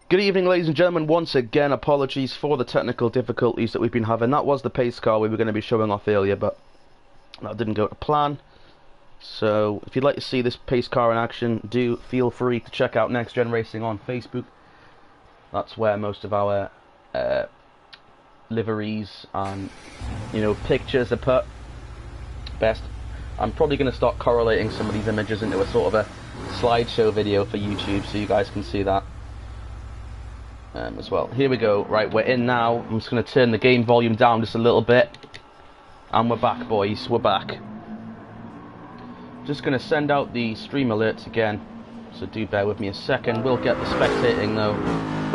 Good evening, ladies and gentlemen. Once again, apologies for the technical difficulties that we've been having. That was the pace car we were going to be showing off earlier, but that didn't go to plan. So, if you'd like to see this pace car in action, do feel free to check out Nxtgen Racing on Facebook. That's where most of our liveries and, pictures are put best. I'm probably going to start correlating some of these images into a sort of a slideshow video for YouTube, so you guys can see that. As well. Here we go. Right, we're in now. I'm just going to turn the game volume down just a little bit. And we're back, boys. We're back. Just going to send out the stream alerts again. So do bear with me a second. We'll get the spectating, though,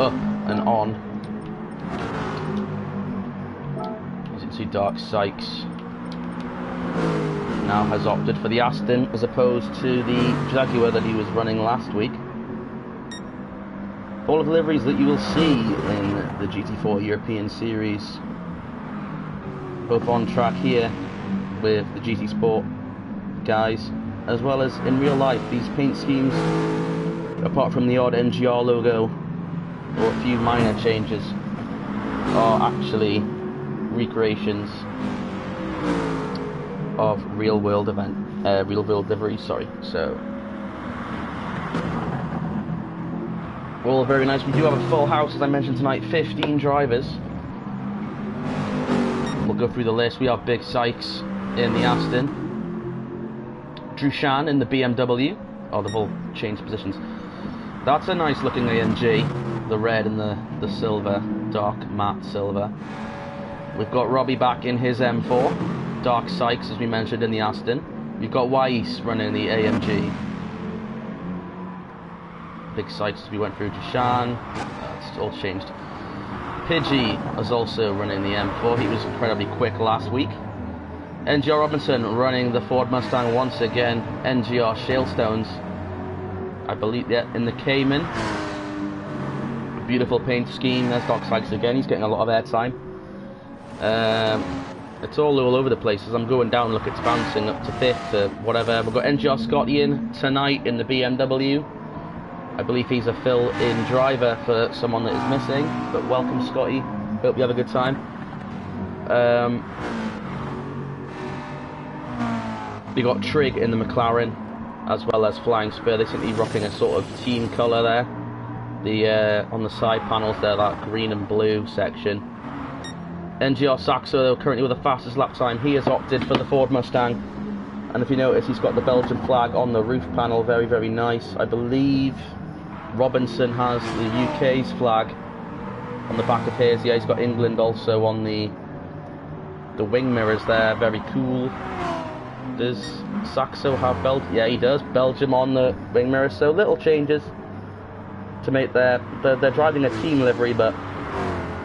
up and on. As you can see, Dark Sykes now has opted for the Aston as opposed to the Jaguar that he was running last week. All of the liveries that you will see in the GT4 European Series, both on track here with the GT Sport guys, as well as in real life. These paint schemes, apart from the odd NGR logo or a few minor changes, are actually recreations of real world liveries. Sorry, so. All very nice. We do have a full house, as I mentioned tonight, 15 drivers. We'll go through the list. We have Big Sykes in the Aston, Drushan in the BMW. Oh, they've all changed positions. That's a nice looking AMG, the red and the silver, dark matte silver. We've got Robbie back in his M4, Dark Sykes, as we mentioned, in the Aston. We've got Weiss running the AMG. Big Sykes as we went through Drushan. It's all changed. Pidgey is also running the M4. He was incredibly quick last week. NGR Robinson running the Ford Mustang once again. NGR Shalestones, I believe, yeah, in the Cayman. Beautiful paint scheme. There's Doc Sykes again. He's getting a lot of airtime. It's all over the place. As I'm going down, look, it's bouncing up to 5th to whatever. We've got NGR Scotty in tonight in the BMW. I believe he's a fill-in driver for someone that is missing, but welcome, Scotty. Hope you have a good time. We got Trig in the McLaren, as well as Flying Spur. They seem to be rocking a sort of team colour there. The on the side panels there, that green and blue section. NGR Saxo, though, currently with the fastest lap time. He has opted for the Ford Mustang. And if you notice, he's got the Belgian flag on the roof panel. Very, very nice. I believe Robinson has the UK's flag on the back of his. Yeah, he's got England also on the wing mirrors there. Very cool. Does Saxo have Belgium? Yeah, he does. Belgium on the wing mirrors. So little changes to make they're driving a team livery, but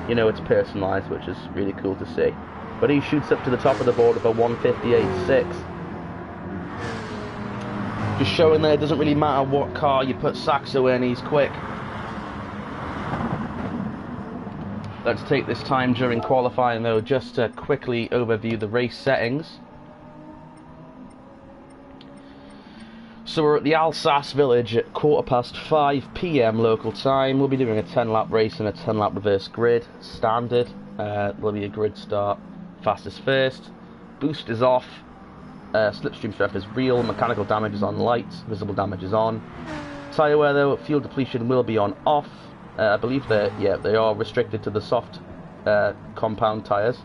it's personalised, which is really cool to see. But he shoots up to the top of the board with a 158.6. Just showing that it doesn't really matter what car you put Saxo in, he's quick. Let's take this time during qualifying, though, just to quickly overview the race settings. So we're at the Alsace village at 5:15 PM local time. We'll be doing a 10-lap race and a 10-lap reverse grid, standard. There'll be a grid start, fastest first. Boost is off. Slipstream strength is real, mechanical damage is on lights, visible damage is on. Tyre wear, though, fuel depletion will be on off. I believe they are restricted to the soft compound tyres.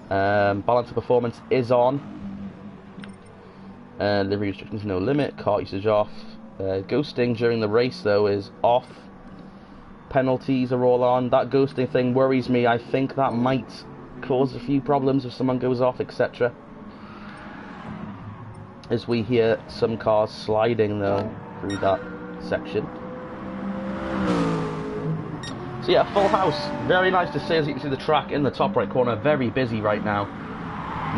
Balance of performance is on. Livery restrictions no limit, car usage off. Ghosting during the race, though, is off. Penalties are all on. That ghosting thing worries me. I think that might cause a few problems if someone goes off, etc. As we hear some cars sliding, though, through that section. So yeah, full house. Very nice to see. As you can see, the track in the top right corner, very busy right now.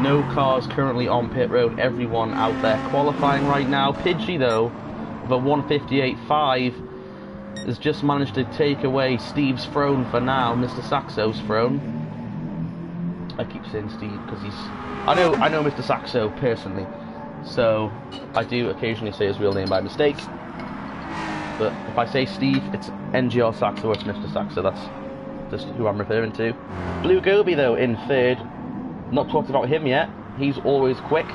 No cars currently on pit road. Everyone out there qualifying right now. Pidgey, though, with a 158.5, has just managed to take away Steve's throne for now, Mr. Saxo's throne. I keep saying Steve because I know Mr. Saxo personally. So I do occasionally say his real name by mistake, but if I say Steve, it's NGR Saxo, it's Mr. Saxo, that's just who I'm referring to. Blue Goby though in third. Not talked about him yet. He's always quick.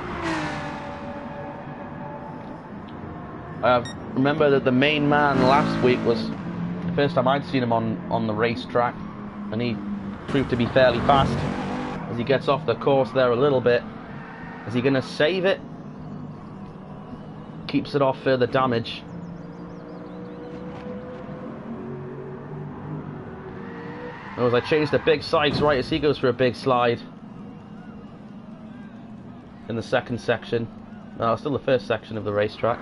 Remember that the main man last week was the first time I'd seen him on the racetrack, and he proved to be fairly fast. As he gets off the course there a little bit, is he going to save it? Keeps it off further damage. Oh, as I change the big sides right as he goes for a big slide in the second section. No, still the first section of the racetrack.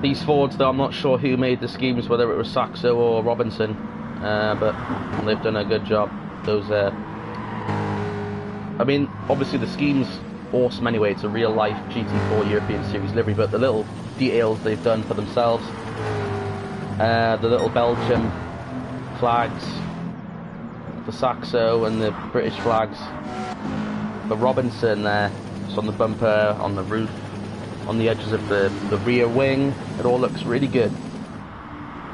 These Fords, though, I'm not sure who made the schemes, whether it was Saxo or Robinson, but they've done a good job. Those, I mean, obviously the scheme's awesome anyway. It's a real-life GT4 European Series livery, but the little details they've done for themselves, the little Belgium flags for Saxo and the British flags for Robinson there, just on the bumper, on the roof, on the edges of the rear wing, it all looks really good.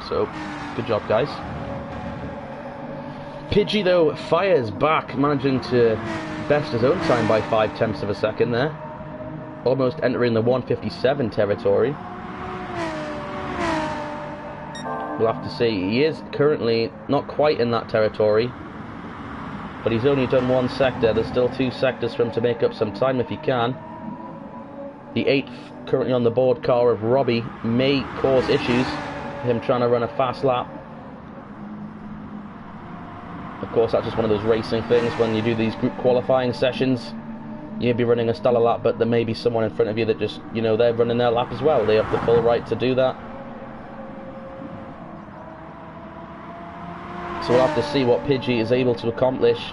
So, good job, guys. Pidgey, though, fires back, managing to best his own time by 0.5 of a second there. Almost entering the 157 territory. We'll have to see. He is currently not quite in that territory, but he's only done one sector. There's still 2 sectors for him to make up some time if he can. The 8th currently on the board car of Robbie may cause issues, him trying to run a fast lap. Of course, that's just one of those racing things. When you do these group qualifying sessions, you'll be running a stellar lap, but there may be someone in front of you that just, you know, they're running their lap as well. They have the full right to do that. So we'll have to see what Pidgey is able to accomplish,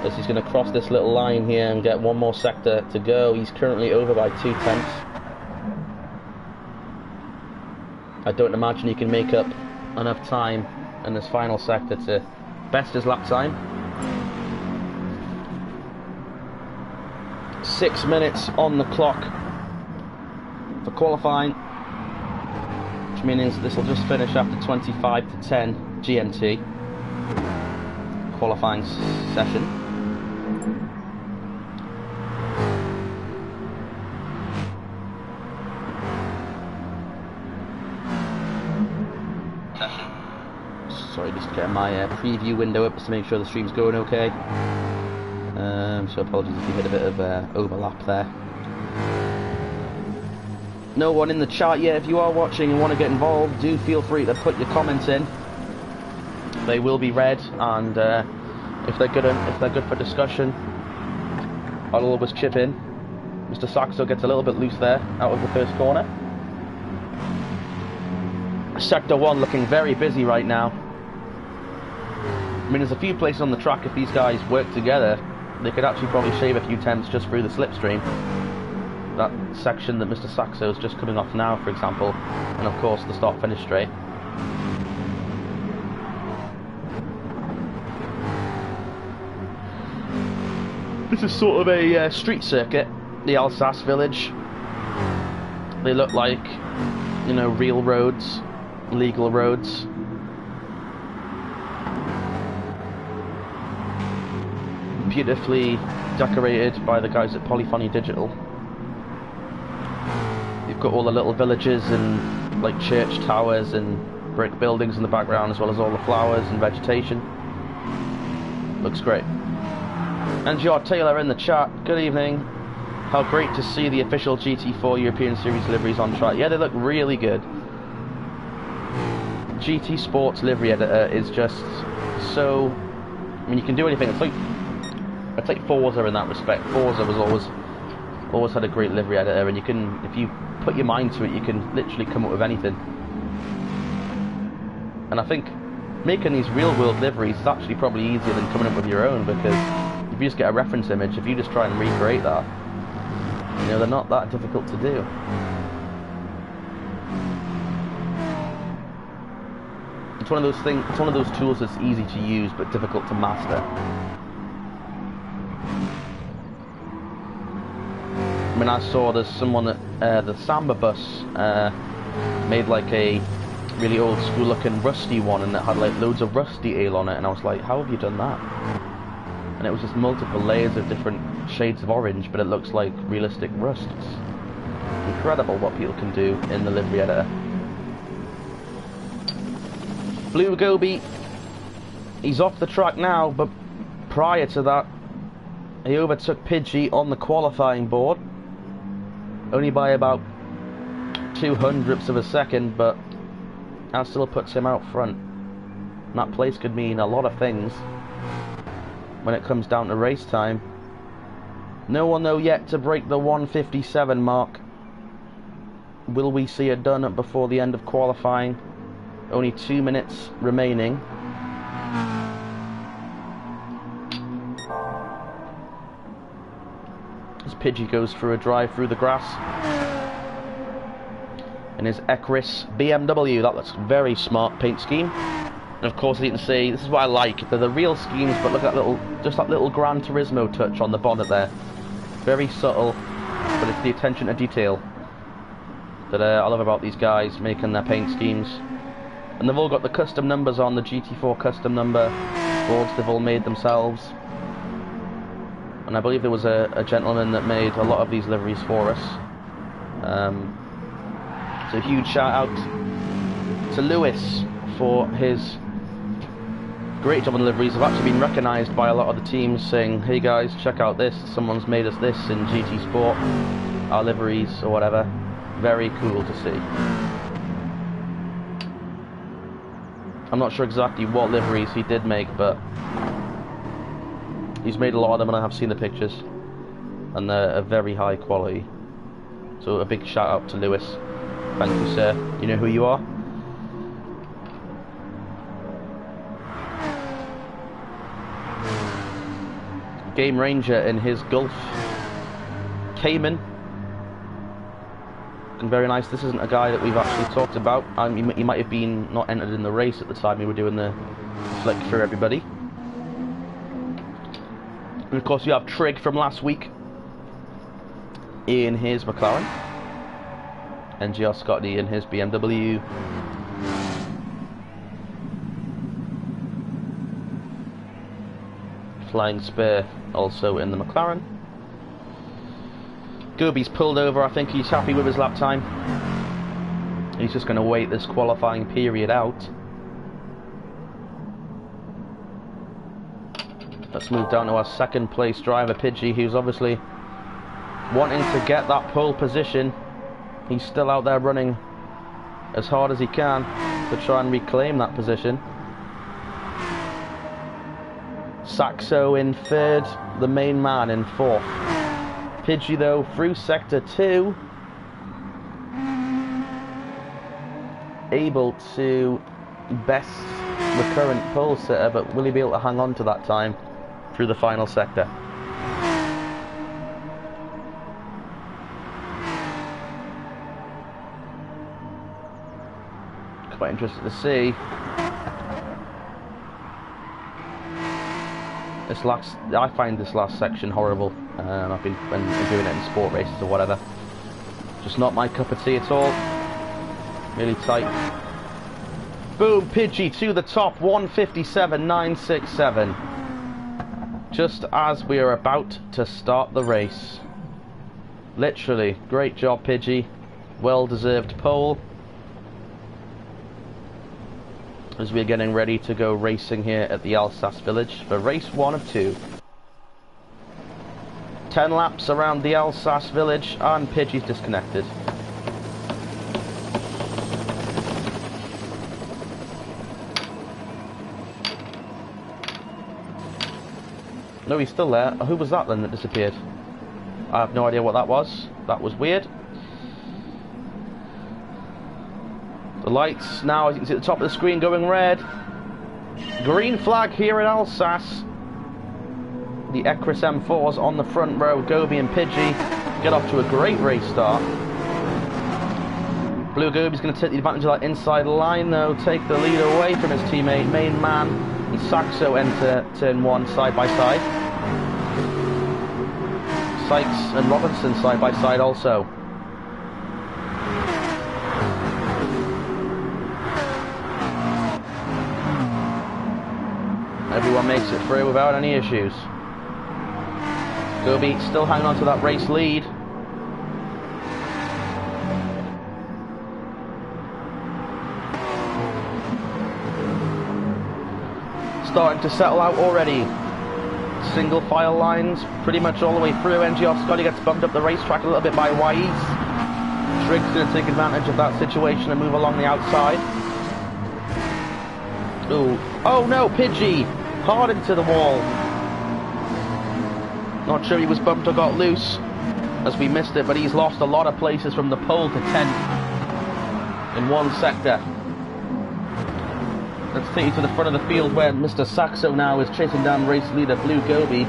as he's going to cross this little line here and get one more sector to go. He's currently over by 0.2. I don't imagine he can make up enough time in this final sector to best his lap time. 6 minutes on the clock for qualifying, which means this will just finish after 25 to 10 GMT qualifying session. Sorry, just getting my preview window up just to make sure the stream's going okay. So apologies if you hit a bit of overlap there. No one in the chat yet. If you are watching and want to get involved, do feel free to put your comments in. They will be read, and if they're good for discussion, I'll always chip in. Mr. Saxo gets a little bit loose there out of the first corner. Sector 1 looking very busy right now. I mean, there's a few places on the track, if these guys work together, they could actually probably shave a few tenths just through the slipstream. That section that Mr. Saxo is just coming off now, for example, and of course the start-finish straight. This is sort of a street circuit, the Alsace village. They look like, you know, real roads, legal roads. Beautifully decorated by the guys at Polyphony Digital. You've got all the little villages and like church towers and brick buildings in the background, as well as all the flowers and vegetation. Looks great. And J.R. Taylor in the chat, good evening. How great to see the official GT4 European Series liveries on track. Yeah, they look really good. GT Sports livery editor is just so... I mean, you can do anything. It's like Forza in that respect. Forza was always had a great livery editor, and you can, if you put your mind to it, you can literally come up with anything. And I think making these real-world liveries is actually probably easier than coming up with your own, because if you just get a reference image, if you just try and recreate that, you know, they're not that difficult to do. It's one of those things. It's one of those tools that's easy to use but difficult to master. I mean, I saw there's someone that the Samba bus made like a really old school looking rusty one, and it had like loads of rusty ale on it, and I was like, how have you done that? And it was just multiple layers of different shades of orange, but it looks like realistic rust. It's incredible what people can do in the livery editor. Blue Gobi, he's off the track now, but prior to that, he overtook Pidgey on the qualifying board, only by about 0.02 of a second, but that still puts him out front. And that place could mean a lot of things when it comes down to race time. No one though yet to break the 1:57 mark. Will we see it done before the end of qualifying? Only 2 minutes remaining. As Pidgey goes for a drive through the grass in his Ecris BMW. That looks very smart paint scheme. And of course, as you can see, this is what I like. They're the real schemes, but look at that little, just that little Gran Turismo touch on the bonnet there. Very subtle, but it's the attention to detail that I love about these guys making their paint schemes. And they've all got the custom numbers on, the GT4 custom number boards they've all made themselves. And I believe there was a gentleman that made a lot of these liveries for us. So a huge shout out to Lewis for his great job on the liveries. I've actually been recognised by a lot of the teams saying, hey guys, check out this, someone's made us this in GT Sport, our liveries or whatever. Very cool to see. I'm not sure exactly what liveries he did make, but he's made a lot of them and I have seen the pictures, and they're very high quality. So a big shout out to Lewis. Thank you, sir. You know who you are. Game Ranger in his Gulf Cayman. Looking very nice. This isn't a guy that we've actually talked about. He might have been not entered in the race at the time we were doing the flick for everybody. And of course, you have Trig from last week in his McLaren. NGR Scotty in his BMW. Flying Spur also in the McLaren. Gobi's pulled over. I think he's happy with his lap time. He's just going to wait this qualifying period out. Let's move down to our second place driver, Pidgey, who's obviously wanting to get that pole position. He's still out there running as hard as he can to try and reclaim that position. Saxo in third, the main man in fourth. Pidgey though through sector 2, able to best the current pole sitter, but will he be able to hang on to that time through the final sector? Quite interested to see. I find this last section horrible. I've been doing it in sport races or whatever. Just not my cup of tea at all. Really tight. Boom, Pidgey to the top, 1:57.967. Just as we are about to start the race. Literally, great job, Pidgey. Well-deserved pole. As we're getting ready to go racing here at the Alsace Village for race 1 of 2. 10 laps around the Alsace Village and Pidgey's disconnected. No, he's still there. Who was that then that disappeared? I have no idea what that was. That was weird. The lights now, as you can see at the top of the screen, going red. Green flag here in Alsace. The Ecris M4s on the front row. Gobi and Pidgey get off to a great race start. Blue Gobi's going to take the advantage of that inside line though, take the lead away from his teammate, Main Man and Saxo enter turn 1 side by side. Sykes and Robinson side by side also. Everyone makes it through without any issues. Gobi still hanging on to that race lead. Starting to settle out already. Single file lines pretty much all the way through. NGR Scotty gets bumped up the racetrack a little bit by Wise. Trig's going to take advantage of that situation and move along the outside. Ooh. Oh no, Pidgey! Hard into the wall. Not sure he was bumped or got loose as we missed it, but he's lost a lot of places from the pole to 10th in one sector. Let's take you to the front of the field where Mr. Saxo now is chasing down race leader Blue Gobi.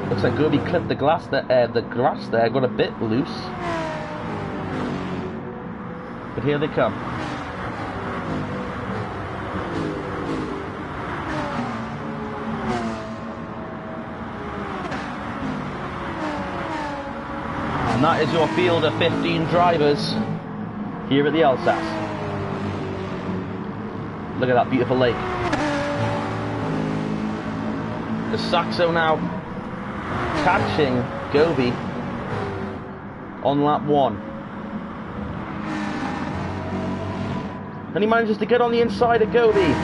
Looks like Gobi clipped the grass there, got a bit loose. But here they come. And that is your field of 15 drivers here at the Alsace. Look at that beautiful lake. The Saxo now catching Gobi on lap 1. And he manages to get on the inside of Gobi.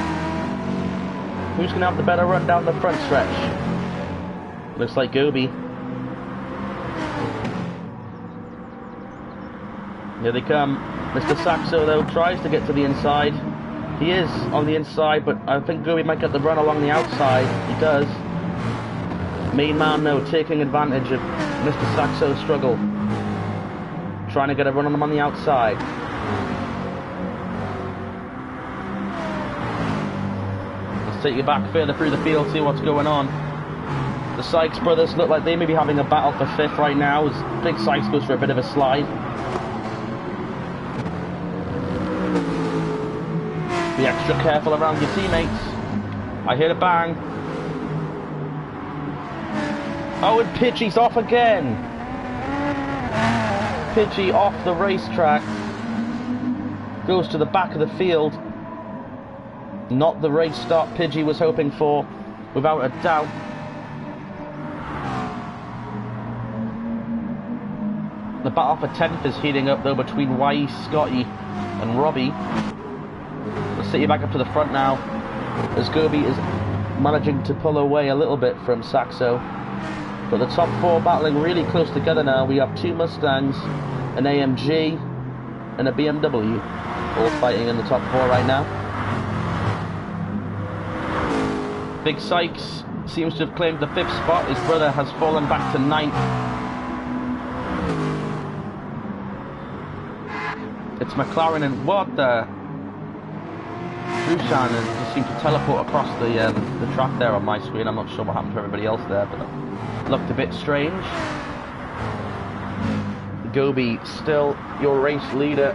Who's going to have the better run down the front stretch? Looks like Gobi. Here they come. Mr. Saxo though tries to get to the inside. He is on the inside, but I think Gobi might get the run along the outside. He does. Main man though taking advantage of Mr. Saxo's struggle. Trying to get a run on him on the outside. Let's take you back further through the field, see what's going on. The Sykes brothers look like they may be having a battle for 5th right now as Big Sykes goes for a bit of a slide. Be extra careful around your teammates. I hear a bang. Oh, and Pidgey's off again. Pidgey off the racetrack. Goes to the back of the field. Not the race start Pidgey was hoping for, without a doubt. The battle for 10th is heating up though between Wise, Scotty and Robbie. Let's take you back up to the front now, as Gobi is managing to pull away a little bit from Saxo. But the top 4 battling really close together now. We have 2 Mustangs, an AMG and a BMW, all fighting in the top 4 right now. Big Sykes seems to have claimed the 5th spot. His brother has fallen back to 9th. It's McLaren and what the... Rushan just seemed to teleport across the track there on my screen. I'm not sure what happened to everybody else there, but it looked a bit strange. Gobi still your race leader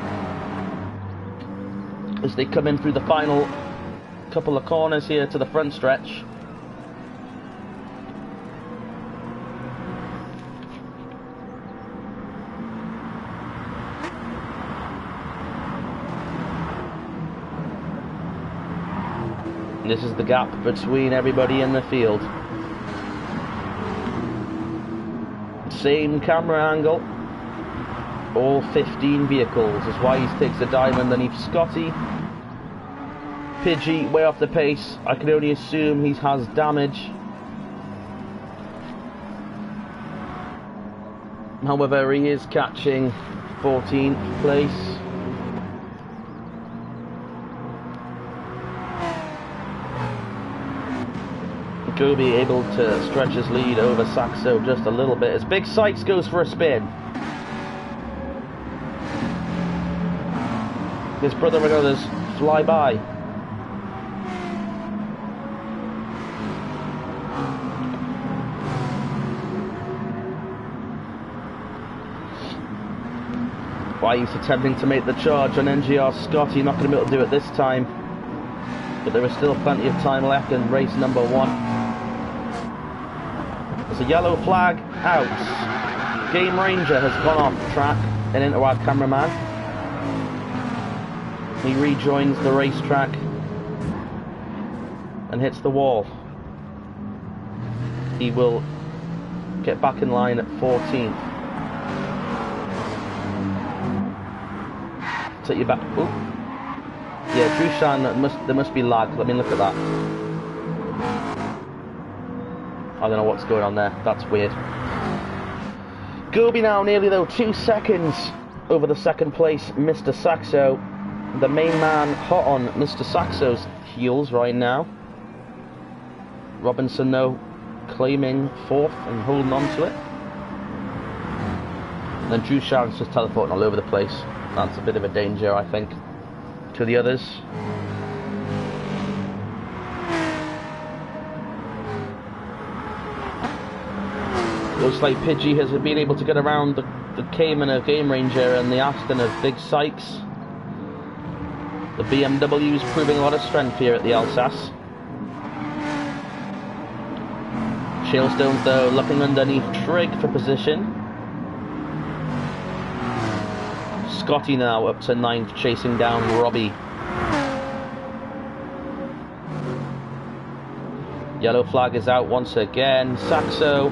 as they come in through the final couple of corners here to the front stretch. This is the gap between everybody in the field. Same camera angle. All 15 vehicles as Wise takes a dive underneath Scotty. Pidgey way off the pace. I can only assume he has damage. However, he is catching 14th place. Gobi able to stretch his lead over Saxo just a little bit as Big Sykes goes for a spin. His brother and others fly by. Wise attempting to make the charge on NGR Scotty, not going to be able to do it this time. But there is still plenty of time left in race number 1. So yellow flag out. Game Ranger has gone off track and into our cameraman. He rejoins the racetrack and hits the wall. He will get back in line at 14th. Take you back. Oh, yeah, Drushan. There must be lag. Let me look at that. I don't know what's going on there. That's weird. Gobi now nearly though 2 seconds over the second place Mr. Saxo. The main man hot on Mr. Saxo's heels right now. Robinson though claiming 4th and holding on to it. And then Drushan's just teleporting all over the place. That's a bit of a danger, I think, to the others. Looks like Pidgey has been able to get around the Cayman of Game Ranger and the Aston of Big Sykes. The BMW's proving a lot of strength here at the Alsace. Shailstones though looking underneath Trig for position. Scotty now up to 9th, chasing down Robbie. Yellow flag is out once again. Saxo.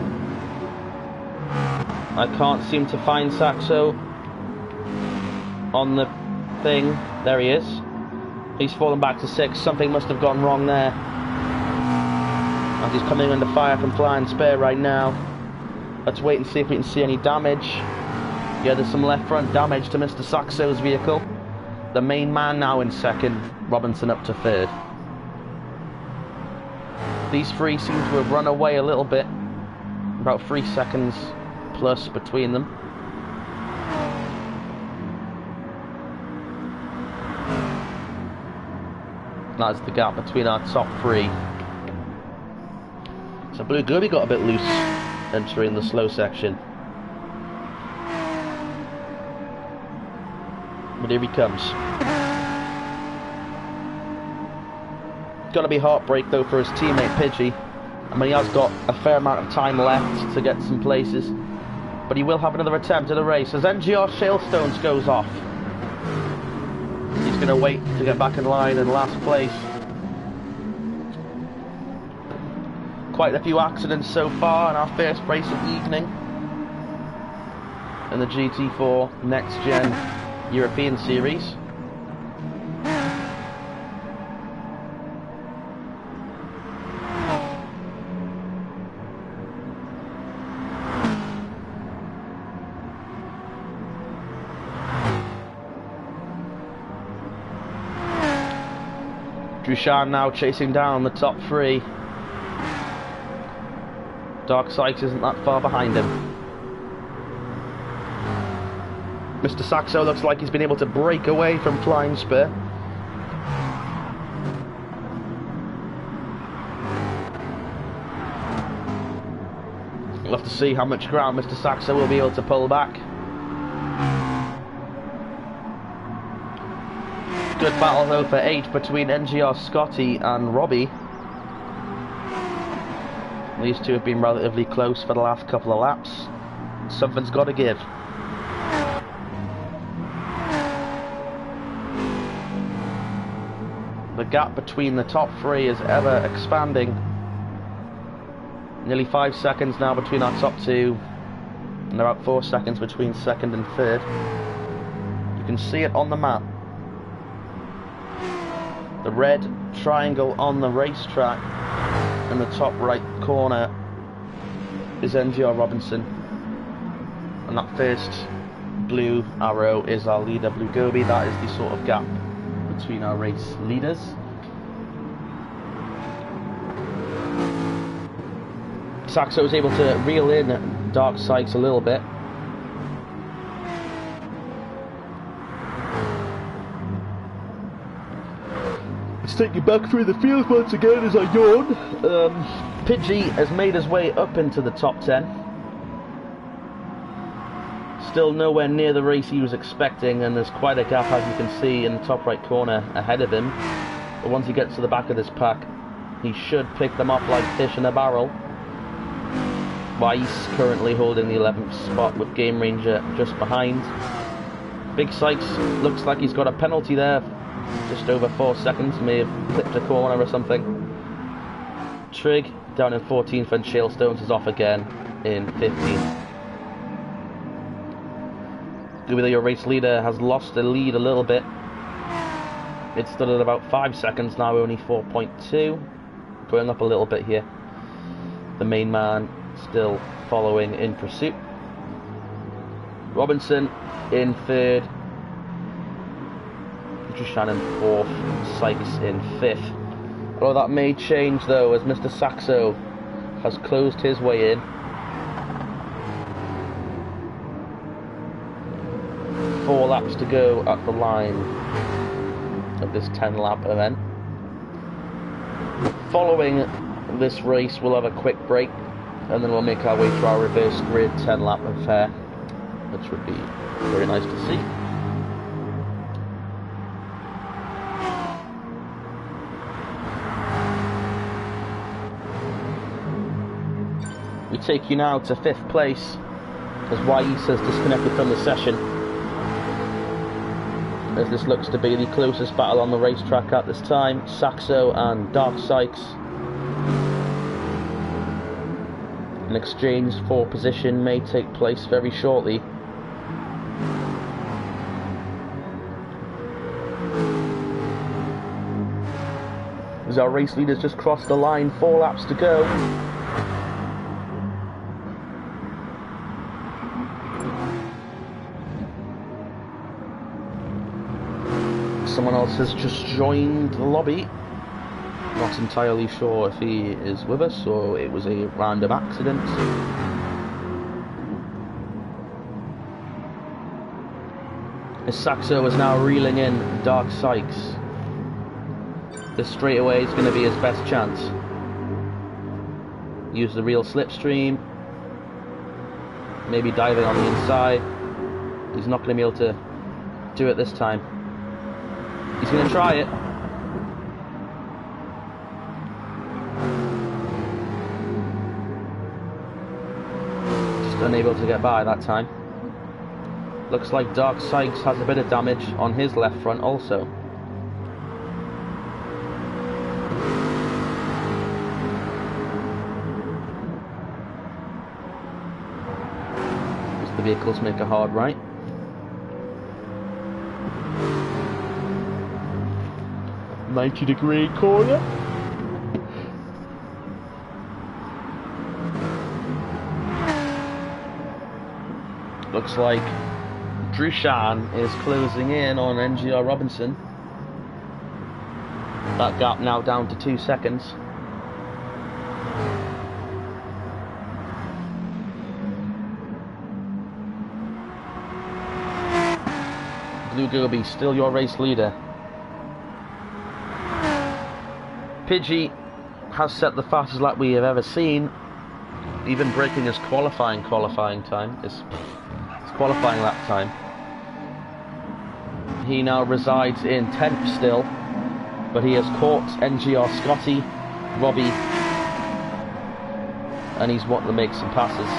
I can't seem to find Saxo on the thing. There he is. He's fallen back to 6th. Something must have gone wrong there. And he's coming under fire from Flying Spare right now. Let's wait and see if we can see any damage. Yeah, there's some left front damage to Mr. Saxo's vehicle. The main man now in 2nd, Robinson up to 3rd. These three seem to have run away a little bit. About 3 seconds plus between them. That's the gap between our top 3. So Blue Gobi got a bit loose entering the slow section. But here he comes. It's gonna be heartbreak though for his teammate Pidgey. I mean, he has got a fair amount of time left to get some places, but he will have another attempt at the race as NGR Shailstones goes off. He's going to wait to get back in line in last place. Quite a few accidents so far in our first race of the evening in the GT4 Nxtgen European Series. Drushan now chasing down the top 3. Dark Sykes isn't that far behind him. Mr. Saxo looks like he's been able to break away from Flying Spur. We'll have to see how much ground Mr. Saxo will be able to pull back. Good battle though for 8 between NGR Scotty and Robbie. These two have been relatively close for the last couple of laps. Something's got to give. The gap between the top 3 is ever expanding. Nearly 5 seconds now between our top 2, and about 4 seconds between 2nd and 3rd. You can see it on the map. The red triangle on the racetrack in the top right corner is NGR Robinson, and that first blue arrow is our leader Blue Gobi. That is the sort of gap between our race leaders. Saxo was able to reel in Dark Sykes a little bit. Let's take you back through the field once again as I yawn. Pidgey has made his way up into the top 10. Still nowhere near the race he was expecting, and there's quite a gap, as you can see, in the top right corner ahead of him. But once he gets to the back of this pack, he should pick them up like fish in a barrel. Weiss currently holding the 11th spot with Game Ranger just behind. Big Sykes looks like he's got a penalty there, just over 4 seconds, may have clipped a corner or something. Trig down in 14th and Shalestones is off again in 15th. Gooby, your race leader, has lost the lead a little bit. It stood at about 5 seconds, now only 4.2. Going up a little bit here. The main man still following in pursuit. Robinson in 3rd. Drushan in 4th. Sykes in 5th. Although that may change though, as Mr. Saxo has closed his way in. 4 laps to go at the line of this 10-lap event. Following this race, we'll have a quick break, and then we'll make our way to our reverse grid 10-lap affair, which would be very nice to see. We take you now to 5th place, as Weiss has disconnected from the session, as this looks to be the closest battle on the racetrack at this time. Saxo and Dark Sykes. An exchange for position may take place very shortly. As our race leaders just crossed the line, 4 laps to go. Someone else has just joined the lobby. Not entirely sure if he is with us or it was a random accident. As Saxo is now reeling in Dark Sykes. This straightaway is going to be his best chance. Use the real slipstream. Maybe diving on the inside. He's not going to be able to do it this time. He's going to try it. Just unable to get by that time. Looks like Dark Sykes has a bit of damage on his left front also. As the vehicles make a hard right. '90-degree corner. Looks like Drushan is closing in on NGR Robinson. That gap now down to 2 seconds. Blue Gobi still your race leader. Pidgey has set the fastest lap we have ever seen, even breaking his qualifying time, his qualifying lap time. He now resides in 10th still, but he has caught NGR Scotty, Robbie, and he's wanting to make some passes.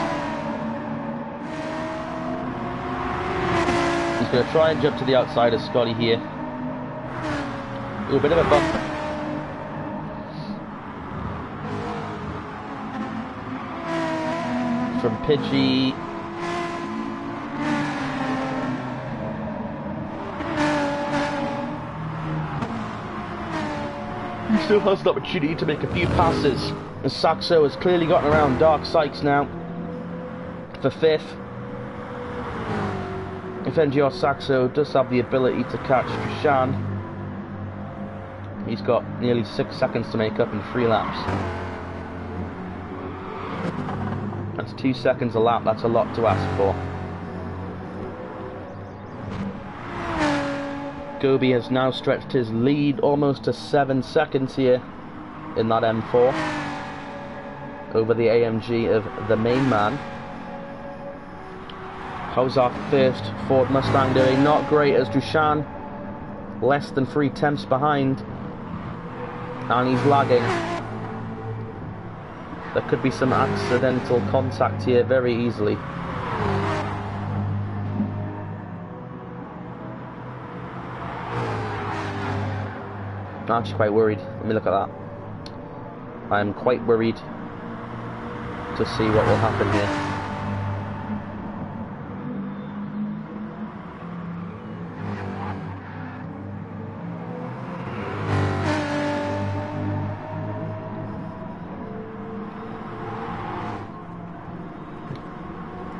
He's going to try and jump to the outside of Scotty here. A little bit of a bump. From Pidgey. He still has the opportunity to make a few passes. And Saxo has clearly gotten around Dark Sykes now for 5th. If NGR Saxo does have the ability to catch Drushan, he's got nearly 6 seconds to make up in 3 laps. That's 2 seconds a lap, that's a lot to ask for. Gobi has now stretched his lead almost to 7 seconds here in that M4 over the AMG of the main man. How's our first Ford Mustang doing? Not great, as Drushan less than 3 tenths behind, and he's lagging. There could be some accidental contact here very easily. I'm actually quite worried. Let me look at that. I'm quite worried to see what will happen here.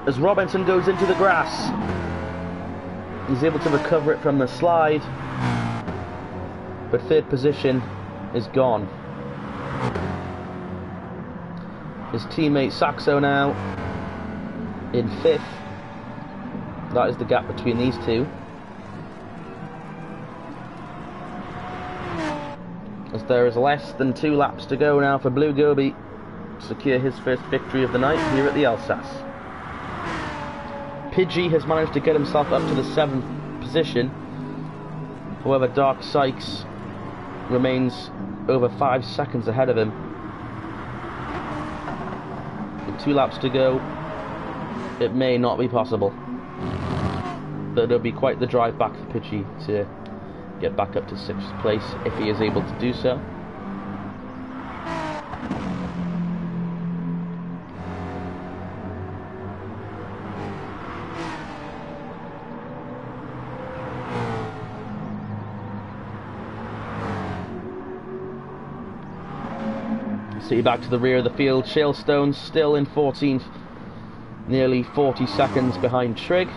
As Robinson goes into the grass, he's able to recover it from the slide, but third position is gone. His teammate Saxo now in fifth. That is the gap between these two. As there is less than 2 laps to go now for Blue Gobi to secure his first victory of the night here at the Alsace. Pidgey has managed to get himself up to the 7th position. However, Dark Sykes remains over 5 seconds ahead of him. With 2 laps to go, it may not be possible. But it'll be quite the drive back for Pidgey to get back up to 6th place if he is able to do so. See back to the rear of the field. Shalestone still in 14th, nearly 40 seconds behind Trig.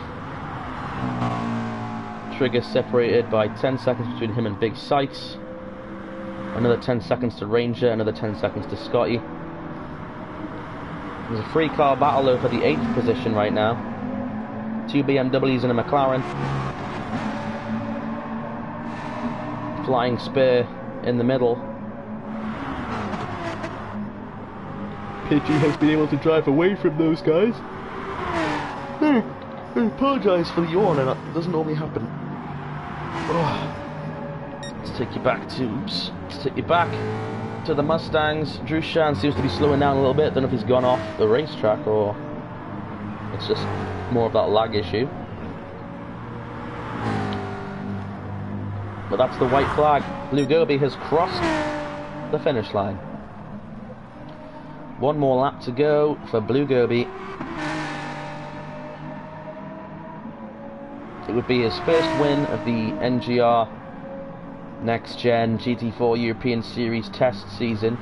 Trig is separated by 10 seconds between him and Big Sykes. Another 10 seconds to Ranger, another 10 seconds to Scotty. There's a 3-car battle over the 8th position right now. 2 BMWs and a McLaren. Flying Spur in the middle. Pidgey has been able to drive away from those guys. I apologise for the yawn, and that doesn't normally happen. Oh. Let's take you back to the Mustangs. Drushan seems to be slowing down a little bit. Don't know if he's gone off the racetrack or it's just more of that lag issue. But that's the white flag. Blue Gobi has crossed the finish line. 1 more lap to go for Blue Gobi. It would be his first win of the NGR Nxtgen Gt4 European Series test season.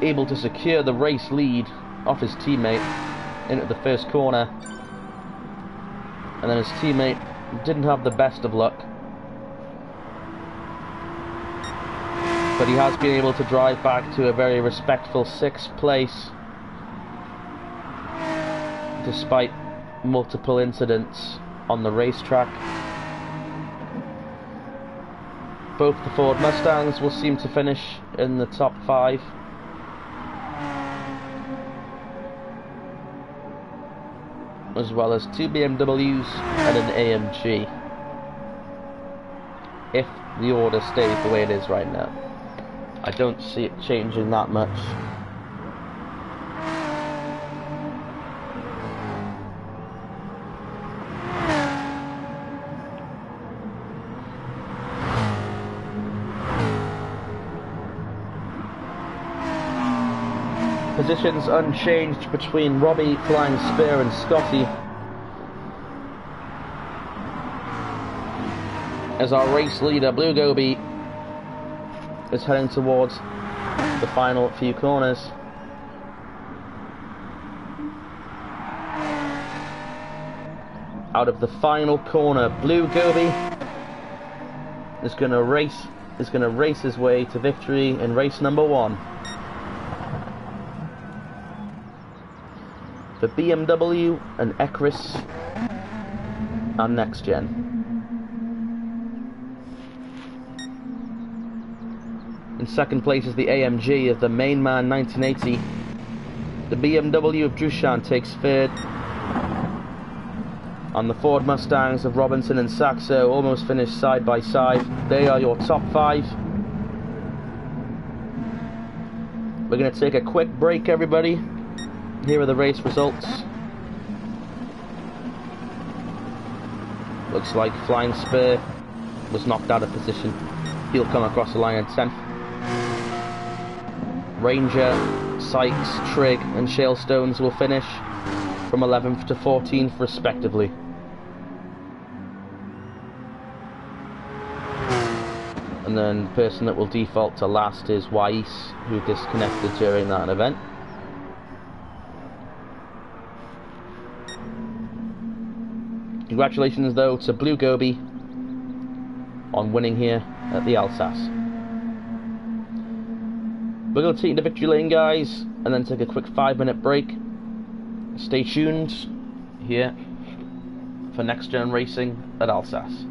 Able to secure the race lead off his teammate into the first corner. And then his teammate didn't have the best of luck. But he has been able to drive back to a very respectful 6th place. Despite multiple incidents on the racetrack. Both the Ford Mustangs will seem to finish in the top 5. As well as 2 BMWs and an AMG, if the order stays the way it is right now. I don't see it changing that much. Positions unchanged between Robbie, Flying Spear and Scotty. As our race leader, Blue Gobi, is heading towards the final few corners. Out of the final corner, Blue Gobi is going to race his way to victory in race number 1. For BMW and Ecris and Nxtgen. In second place is the AMG of the main man 1980. The BMW of Drushan takes third. And the Ford Mustangs of Robinson and Saxo almost finished side by side. They are your top 5. We're going to take a quick break, everybody. Here are the race results. Looks like Flying Spur was knocked out of position. He'll come across the line in 10th. Ranger, Sykes, Trigg and Shalestones will finish from 11th to 14th respectively. And then the person that will default to last is Weiss, who disconnected during that event. Congratulations though to Blue Gobi on winning here at the Alsace. We're going to take the victory lane, guys, and then take a quick 5-minute break. Stay tuned here for Next Gen Racing at Alsace.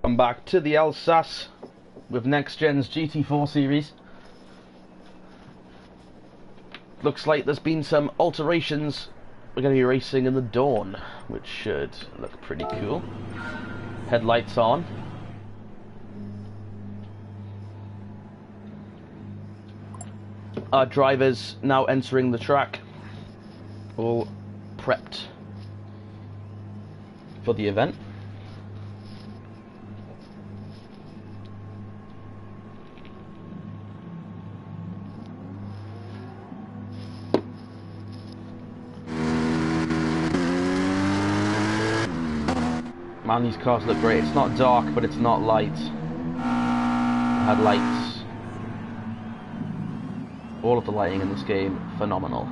I'm back to the Alsace with Nxtgen's Gt4 Series. Looks like there's been some alterations. We're going to be racing in the dawn, which should look pretty cool. Headlights on. Our drivers now entering the track, all prepped for the event. Man, these cars look great. It's not dark, but it's not light. Headlights. All of the lighting in this game, phenomenal.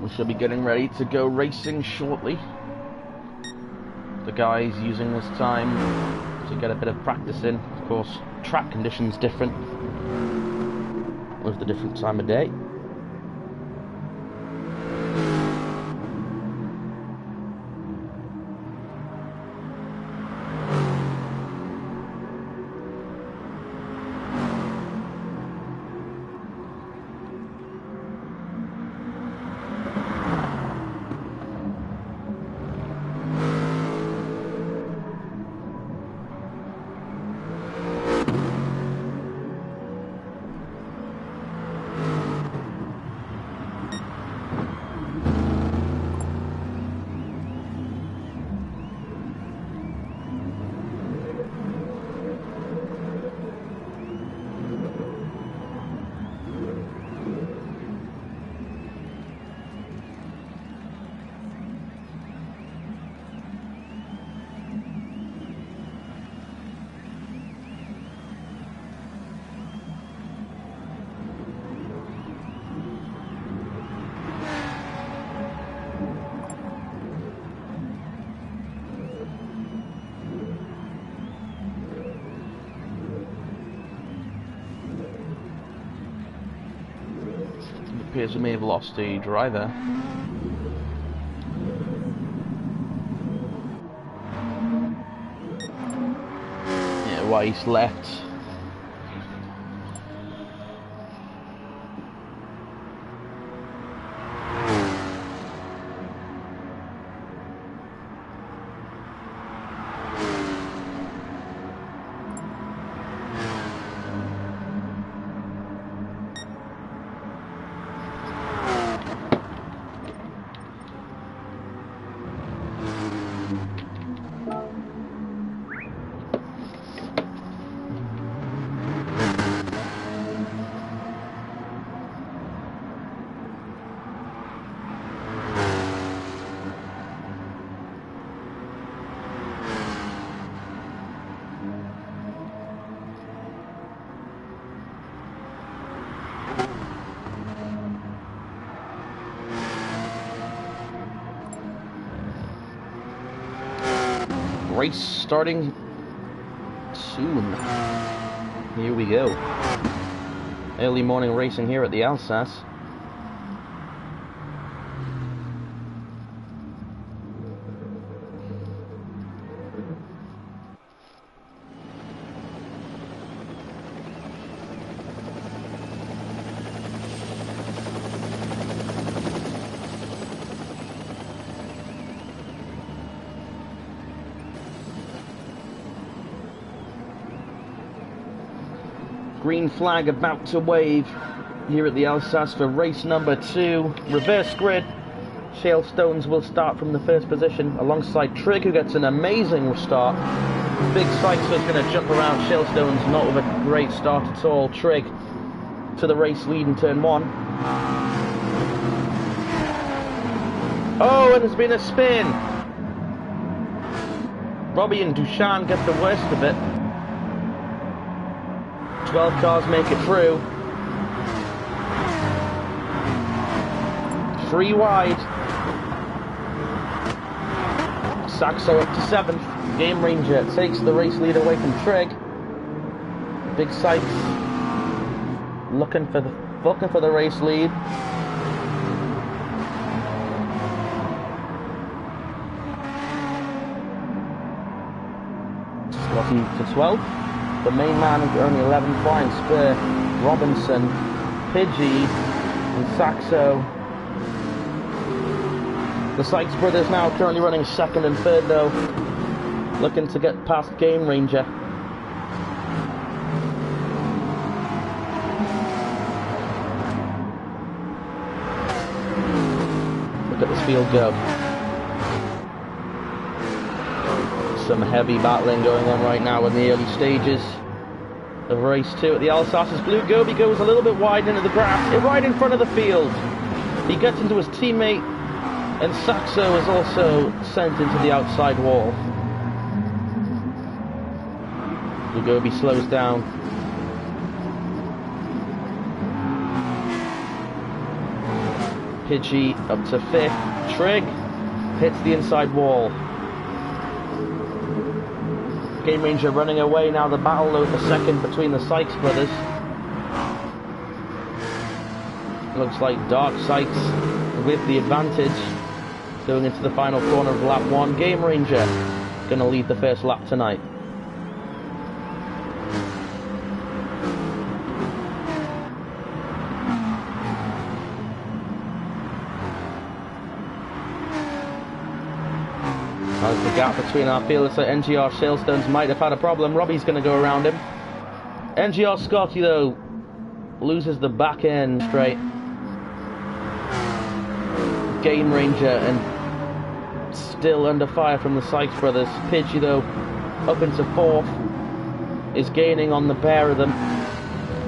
We should be getting ready to go racing shortly. The guys using this time to get a bit of practice in. Of course, track conditions different with the different time of day. Appears we may have lost a driver. Yeah, Weiss left. Race starting soon. Here we go. Early morning racing here at the Alsace. Green flag about to wave here at the Alsace for race number 2. Reverse grid. Shalestones will start from the first position alongside Trig, who gets an amazing start. Big Sykes is going to jump around Shalestones, not with a great start at all. Trig to the race lead in turn 1. Oh, and there's been a spin. Robbie and Dushan get the worst of it. 12 cars make it through. 3 wide. Saxo up to 7th. Game Ranger takes the race lead away from Trig. Big Sykes looking for the race lead. Slotty to 12th. The main man is only 11, Flying Spur, Robinson, Pidgey, and Saxo. The Sykes brothers now currently running 2nd and 3rd though, looking to get past Game Ranger. Look at this field go. Some heavy battling going on right now in the early stages of race 2 at the Alsace's. Blue Gobi goes a little bit wide into the grass, right in front of the field. He gets into his teammate, and Saxo is also sent into the outside wall. Blue Gobi slows down. Pidgey up to 5th. Trig hits the inside wall. Game Ranger running away now. The battle over 2nd between the Sykes brothers. Looks like Dark Sykes with the advantage going into the final corner of lap 1. Game Ranger going to lead the first lap tonight. As the gap between our field, so NGR Sailstones might have had a problem. Robbie's going to go around him. NGR Scotty, though, loses the back end straight. Game Ranger and still under fire from the Sykes brothers. Pidgey, though, up into 4th, is gaining on the pair of them.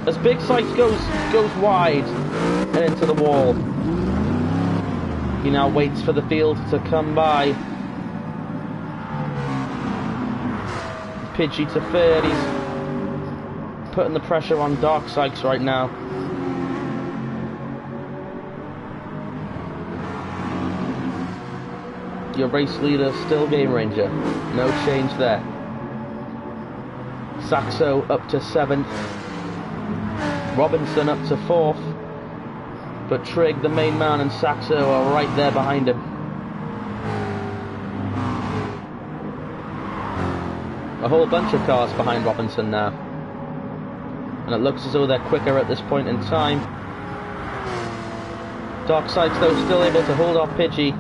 As Big Sykes goes wide and into the wall. He now waits for the field to come by. Pidgey to 3rd, he's putting the pressure on Dark Sykes right now. Your race leader still Game Ranger, no change there. Saxo up to 7th, Robinson up to 4th, but Trig, the main man, and Saxo are right there behind him. A whole bunch of cars behind Robinson now, and it looks as though they're quicker at this point in time. Dark Sykes, though, still able to hold off Pidgey.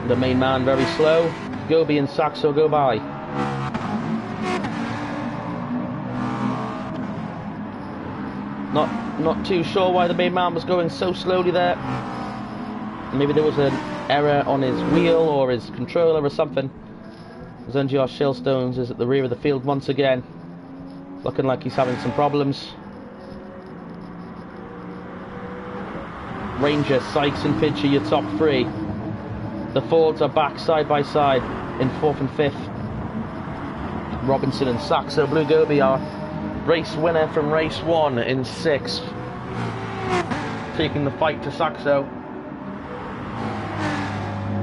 The main man very slow. Gobi and Saxo go by. Not too sure why the main man was going so slowly there. Maybe there was an error on his wheel or his controller or something. As NGR Shellstones is at the rear of the field once again, looking like he's having some problems. Ranger, Sykes and Pidgey, your top 3. The Fords are back side by side in 4th and 5th. Robinson and Saxo. Blue Gobi are race winner from race 1 in 6th. Taking the fight to Saxo.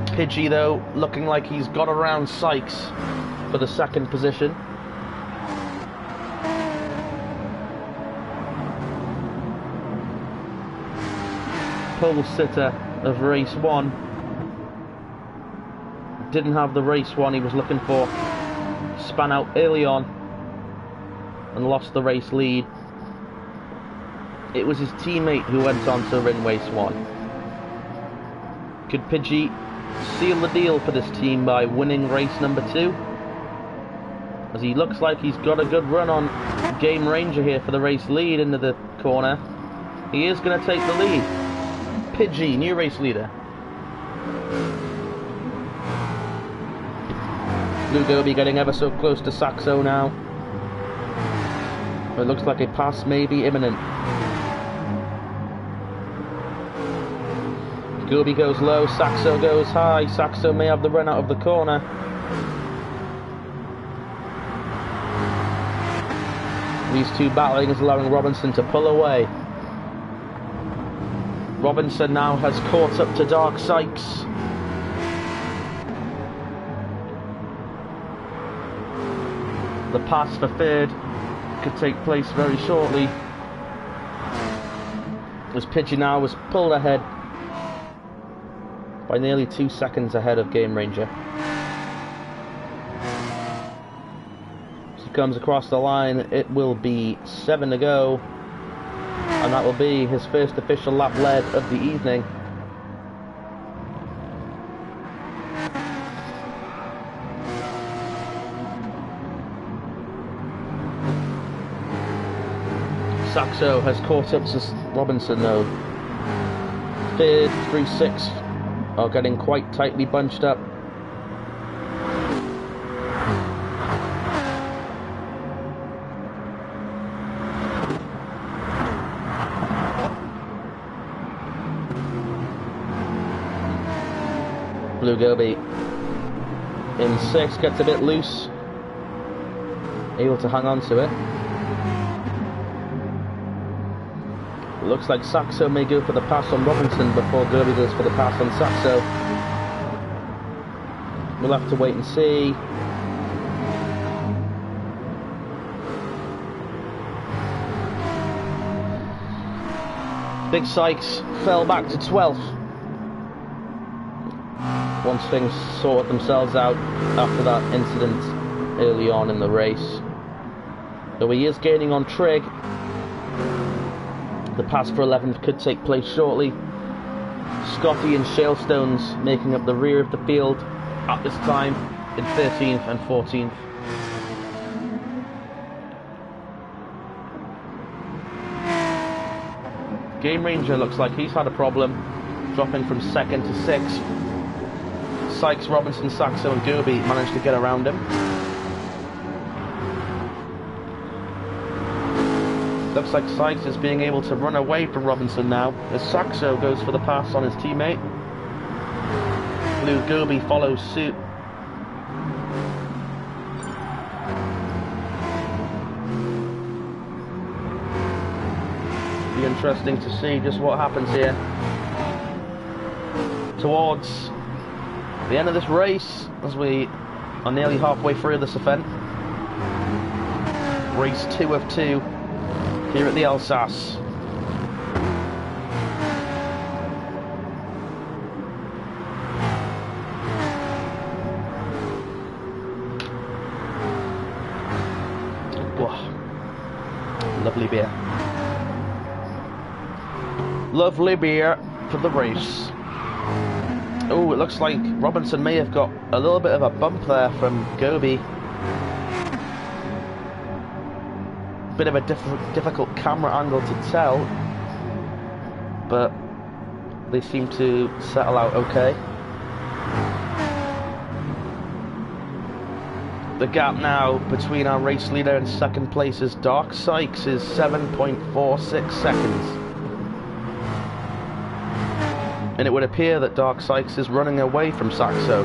Pidgey, though, looking like he's got around Sykes for the 2nd position. Pole sitter of race 1. Didn't have the race 1 he was looking for. Span out early on and lost the race lead. It was his teammate who went on to win race 1. Could Pidgey seal the deal for this team by winning race number 2? As he looks like he's got a good run on Game Ranger here for the race lead into the corner. He is going to take the lead. Pidgey, new race leader. Blue Gobi getting ever so close to Saxo now. It looks like a pass may be imminent. Gobi goes low, Saxo goes high. Saxo may have the run out of the corner. These two battling is allowing Robinson to pull away. Robinson now has caught up to Dark Sykes. The pass for 3rd could take place very shortly, as Pidgey now was pulled ahead by nearly 2 seconds ahead of Game Ranger. As he comes across the line, it will be 7 to go, and that will be his first official lap led of the evening. Saxo has caught up to Robinson though. 3rd through 6th are getting quite tightly bunched up. Blue Gobi in 6, gets a bit loose, able to hang on to it. Looks like Saxo may go for the pass on Robinson before Gobi goes for the pass on Saxo. We'll have to wait and see. Big Sykes fell back to 12th once things sorted themselves out after that incident early on in the race. Though he is gaining on Trig. The pass for 11th could take place shortly. Scotty and Shalestones making up the rear of the field at this time in 13th and 14th. Game Ranger looks like he's had a problem, dropping from 2nd to 6th. Sykes, Robinson, Saxo and Gobi managed to get around him. Looks like Sykes is being able to run away from Robinson now, as Saxo goes for the pass on his teammate. Blue Gobi follows suit. Be interesting to see just what happens here. Towards the end of this race, as we are nearly halfway through this event. Race 2 of 2 here at the Alsace. Whoa. Lovely beer. Lovely beer for the race. Oh, it looks like Robinson may have got a little bit of a bump there from Gobi. Bit of a difficult camera angle to tell, but they seem to settle out okay. The gap now between our race leader and second place is Dark Sykes is 7.46 seconds. And it would appear that Dark Sykes is running away from Saxo.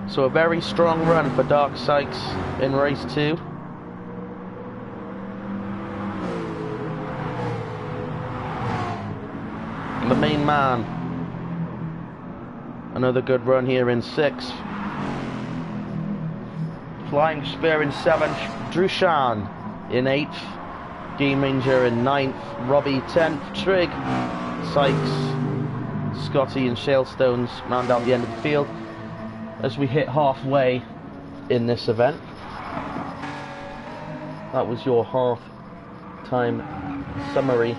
So a very strong run for Dark Sykes in race 2. The main man. Another good run here in 6th. Flying Spear in 7th. Drushan in 8th. Game Ranger in 9th, Robbie 10th, Trig, Sykes, Scotty and Shalestones round out the end of the field as we hit halfway in this event. That was your half-time summary.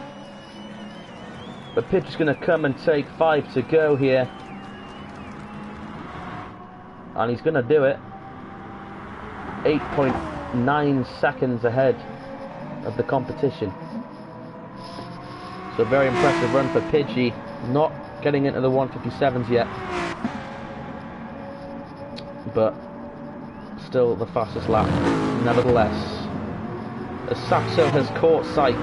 The pitch is going to come and take 5 to go here. And he's going to do it. 8.9 seconds ahead of the competition. So very impressive run for Pidgey, not getting into the 157s yet, but still the fastest lap nevertheless. As Saxo has caught Sykes.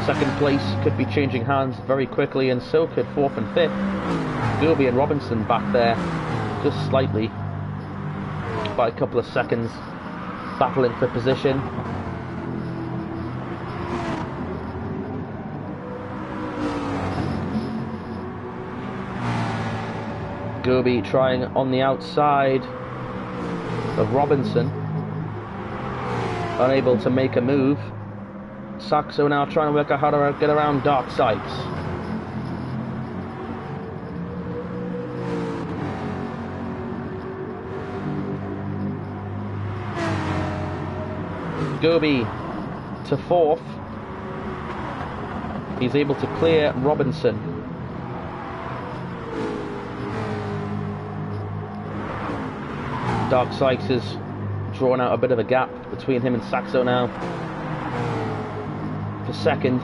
Second place could be changing hands very quickly, and so could 4th and 5th. Gobi and Robinson back there just slightly by a couple of seconds, battling for position. Gobi trying on the outside of Robinson, unable to make a move. Saxo now trying to work out how to get around Dark Sykes. Gobi to 4th. He's able to clear Robinson. Dark Sykes has drawn out a bit of a gap between him and Saxo now. For second,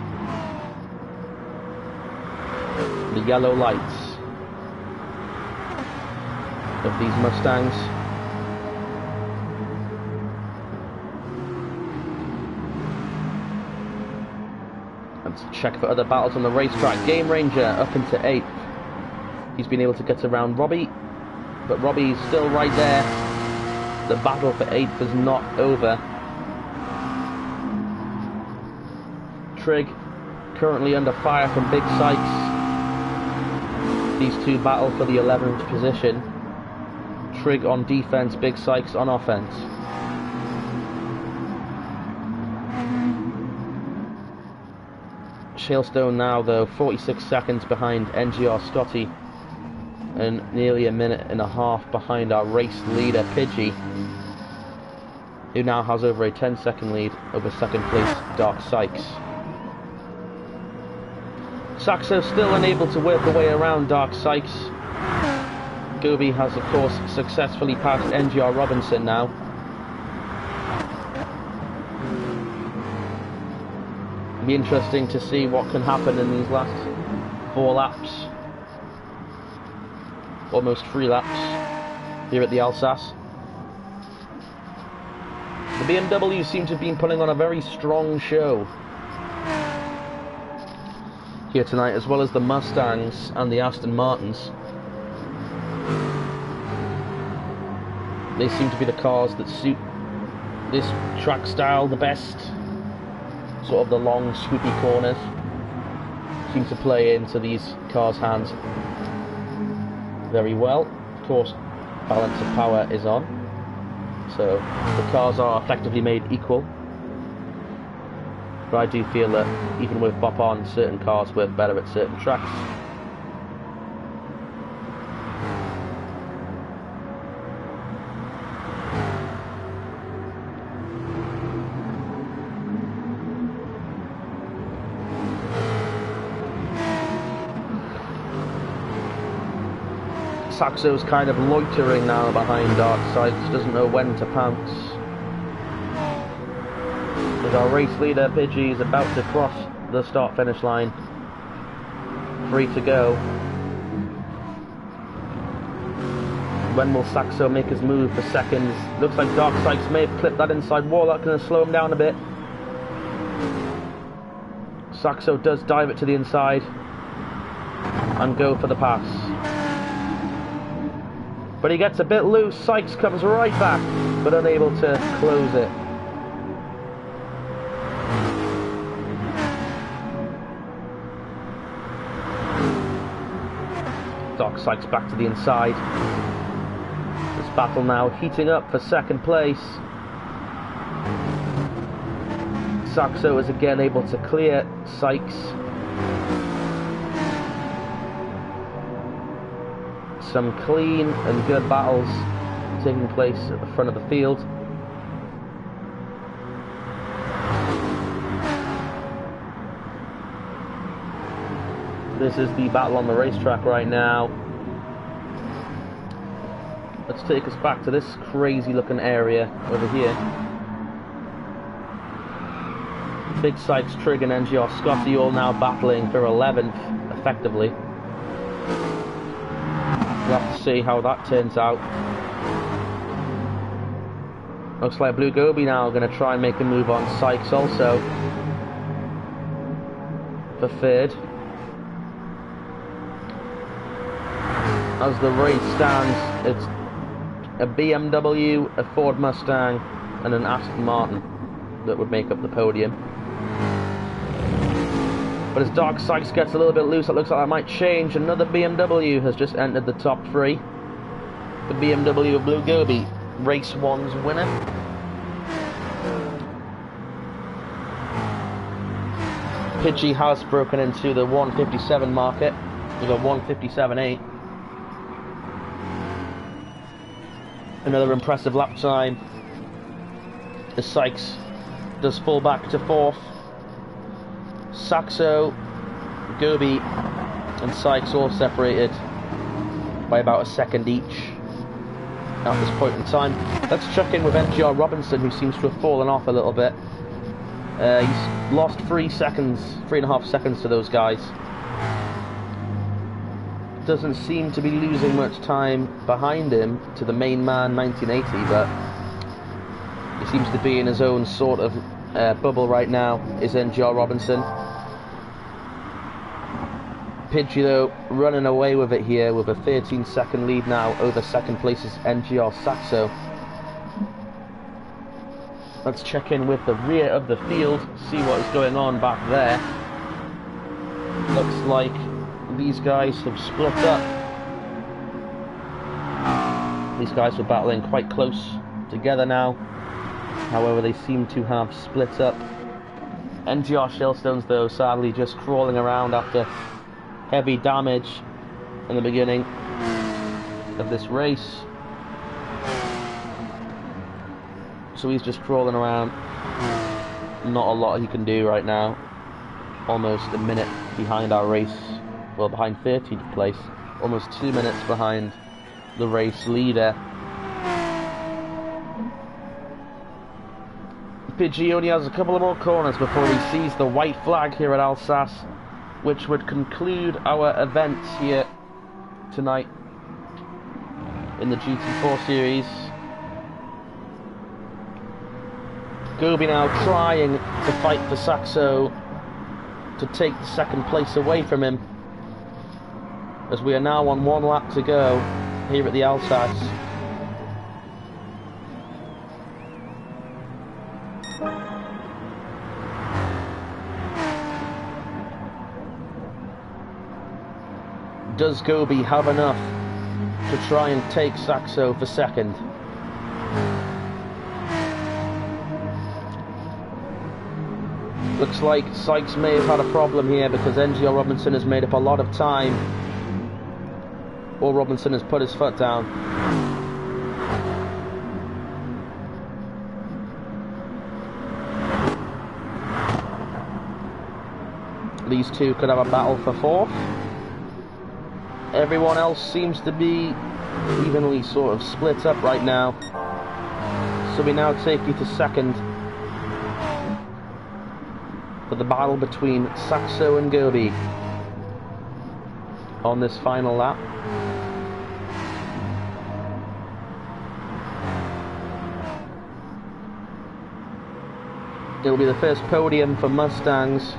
the yellow lights of these Mustangs. Let's check for other battles on the racetrack. Game Ranger up into 8th. He's been able to get around Robbie, but Robbie's still right there. The battle for 8th is not over. Trig currently under fire from Big Sykes. These two battle for the 11th position. Trig on defense, Big Sykes on offense. Shalestone now, though, 46 seconds behind NGR Scotty, and nearly a minute and a half behind our race leader Pidgey, who now has over a 10-second lead over second place Dark Sykes. Saxo still unable to work her way around Dark Sykes. Gobi has of course successfully passed NGR Robinson now. It'll be interesting to see what can happen in these last 4 laps. Almost 3 laps here at the Alsace. The BMW seem to have been putting on a very strong show here tonight, as well as the Mustangs and the Aston Martins. They seem to be the cars that suit this track style the best. Sort of the long swoopy corners seem to play into these cars' hands very well. Of course, balance of power is on, so the cars are effectively made equal. But I do feel that even with bop on, certain cars work better at certain tracks. Saxo's kind of loitering now behind Dark Sykes, doesn't know when to pounce. As our race leader Pidgey is about to cross the start-finish line, free to go. When will Saxo make his move for seconds? Looks like Dark Sykes may have clipped that inside wall. That's going to slow him down a bit. Saxo does dive it to the inside and go for the pass. But he gets a bit loose. Sykes comes right back, but unable to close it. Dark Sykes back to the inside. This battle now heating up for second place. Saxo is again able to clear Sykes. Some clean and good battles taking place at the front of the field. This is the battle on the racetrack right now. Let's take us back to this crazy looking area over here. Big Sykes, Trig and NGR Scotty all now battling for 11th effectively. We'll have to see how that turns out. Looks like Blue Gobi now going to try and make a move on Sykes also for third. As the race stands, it's a BMW, a Ford Mustang and an Aston Martin that would make up the podium. But as Dark Sykes gets a little bit loose, it looks like that might change. Another BMW has just entered the top 3. The BMW of Blue Gobi, race 1's winner. Pidgey has broken into the 157 market. We've got 157.8. Another impressive lap time as Sykes does fall back to 4th. Saxo, Gobi and Sykes all separated by about a second each at this point in time. Let's check in with NGR Robinson, who seems to have fallen off a little bit. He's lost 3.5 seconds to those guys. Doesn't seem to be losing much time behind him to the main man 1980, but he seems to be in his own sort of bubble right now. Is NGR Robinson. Pidgey though running away with it here with a 13-second lead now over second place is NGR Saxo. Let's check in with the rear of the field, see what is going on back there. Looks like these guys have split up. These guys were battling quite close together now. However, they seem to have split up. NGR Shellstones though sadly just crawling around after heavy damage in the beginning of this race. So he's just crawling around. Not a lot he can do right now. Almost a minute behind our race. Well, behind 13th place. Almost 2 minutes behind the race leader. Pidgey only has a couple of more corners before he sees the white flag here at Alsace, which would conclude our events here tonight in the GT4 Series. Gobi now trying to fight for Saxo to take the second place away from him, as we are now on 1 lap to go here at the Alsace. Does Gobi have enough to try and take Saxo for second? Looks like Sykes may have had a problem here because NGR Robinson has made up a lot of time. Or Robinson has put his foot down. These two could have a battle for fourth. Everyone else seems to be evenly sort of split up right now. So we now take you to second for the battle between Saxo and Gobi on this final lap. It'll be the first podium for Mustangs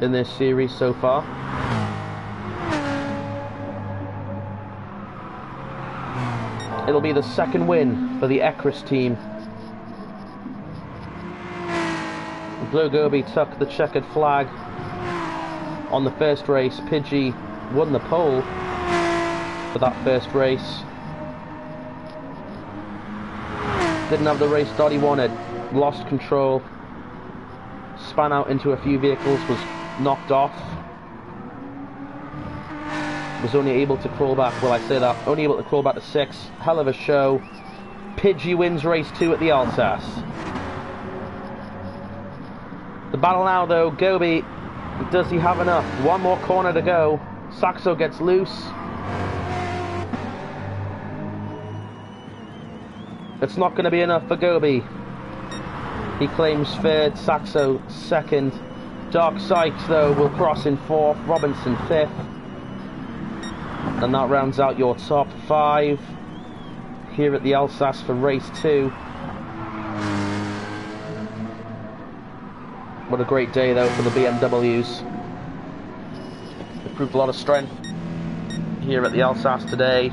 in this series so far. It'll be the second win for the Ecris team. Blue Gobi took the checkered flag on the first race. Pidgey won the pole for that first race. Didn't have the race start he wanted. Lost control. Span out into a few vehicles. Was knocked off. Was only able to crawl back. Well, I say that. Only able to crawl back to 6. Hell of a show. Pidgey wins race 2 at the Alsace. The battle now though, Gobi, does he have enough? One more corner to go. Saxo gets loose. It's not going to be enough for Gobi. He claims third, Saxo second. Dark Sykes though will cross in 4th, Robinson 5th. And that rounds out your top 5 here at the Alsace for race 2. What a great day though for the BMWs. They proved a lot of strength here at the Alsace today.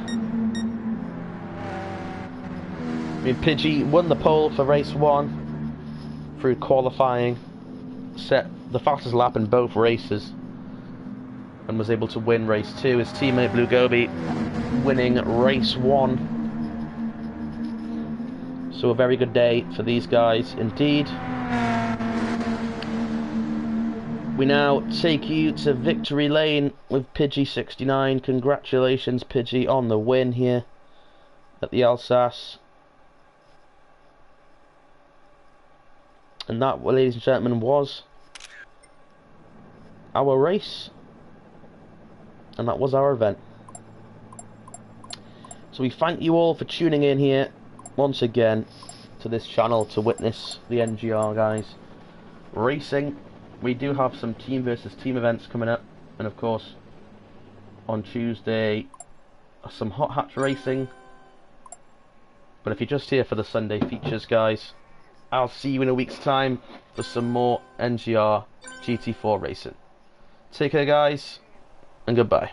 I mean, Pidgey won the pole for race 1 through qualifying, set the fastest lap in both races, and was able to win race 2. His teammate Blue Gobi winning race 1. So a very good day for these guys indeed. We now take you to victory lane with Pidgey69. Congratulations, Pidgey, on the win here at the Alsace. And that, well, ladies and gentlemen, was our race. And that was our event. So we thank you all for tuning in here once again to this channel to witness the NGR guys racing. We do have some team versus team events coming up, and of course on Tuesday some hot hatch racing. But if you're just here for the Sunday features, guys, I'll see you in a week's time for some more NGR GT4 racing. Take care, guys, and goodbye.